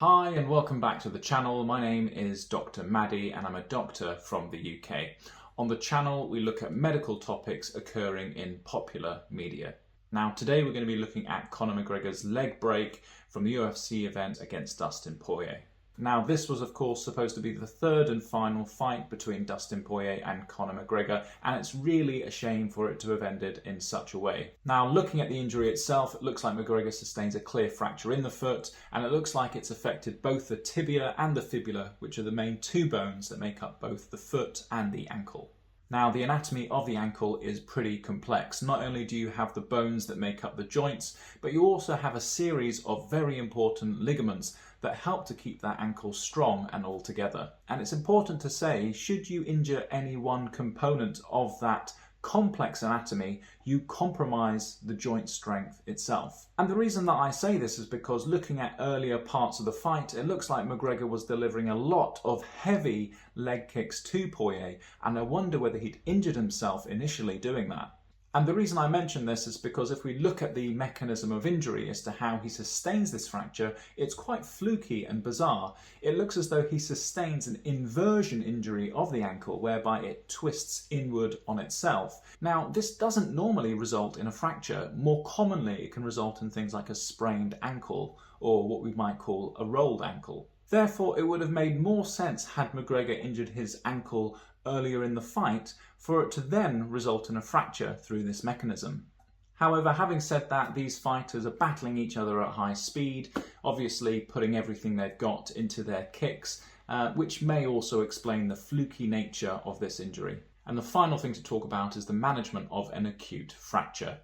Hi and welcome back to the channel. My name is Dr. Maddie and I'm a doctor from the UK. On the channel we look at medical topics occurring in popular media. Now today we're going to be looking at Conor McGregor's leg break from the UFC event against Dustin Poirier. Now this was of course supposed to be the third and final fight between Dustin Poirier and Conor McGregor, and it's really a shame for it to have ended in such a way. Now looking at the injury itself, it looks like McGregor sustains a clear fracture in the foot, and it looks like it's affected both the tibia and the fibula, which are the main two bones that make up both the foot and the ankle. Now the anatomy of the ankle is pretty complex. Not only do you have the bones that make up the joints, but you also have a series of very important ligaments that help to keep that ankle strong and all together. And it's important to say, should you injure any one component of that complex anatomy, you compromise the joint strength itself. And the reason that I say this is because looking at earlier parts of the fight, it looks like McGregor was delivering a lot of heavy leg kicks to Poirier, and I wonder whether he'd injured himself initially doing that. And the reason I mention this is because if we look at the mechanism of injury as to how he sustains this fracture, it's quite fluky and bizarre. It looks as though he sustains an inversion injury of the ankle whereby it twists inward on itself. Now, this doesn't normally result in a fracture. More commonly, it can result in things like a sprained ankle or what we might call a rolled ankle. Therefore, it would have made more sense had McGregor injured his ankle earlier in the fight for it to then result in a fracture through this mechanism. However, having said that, these fighters are battling each other at high speed, obviously putting everything they've got into their kicks, which may also explain the fluky nature of this injury. And the final thing to talk about is the management of an acute fracture.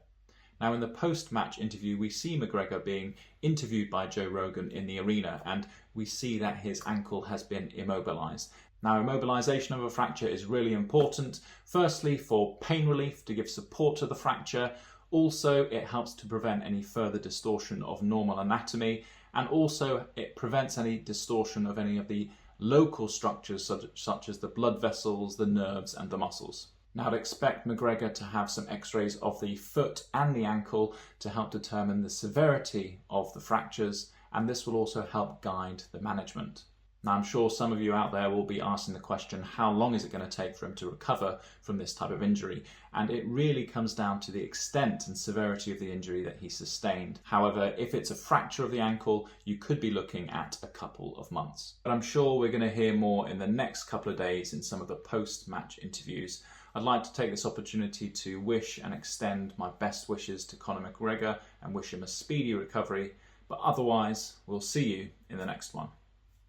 Now, in the post-match interview, we see McGregor being interviewed by Joe Rogan in the arena, and we see that his ankle has been immobilized. Now, immobilization of a fracture is really important, firstly for pain relief, to give support to the fracture. Also, it helps to prevent any further distortion of normal anatomy, and also it prevents any distortion of any of the local structures such as the blood vessels, the nerves, and the muscles. Now, I'd expect McGregor to have some x-rays of the foot and the ankle to help determine the severity of the fractures, and this will also help guide the management. Now, I'm sure some of you out there will be asking the question, how long is it going to take for him to recover from this type of injury? And it really comes down to the extent and severity of the injury that he sustained. However, if it's a fracture of the ankle, you could be looking at a couple of months. But I'm sure we're going to hear more in the next couple of days in some of the post-match interviews. I'd like to take this opportunity to wish and extend my best wishes to Conor McGregor and wish him a speedy recovery. But otherwise, we'll see you in the next one.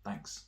Thanks.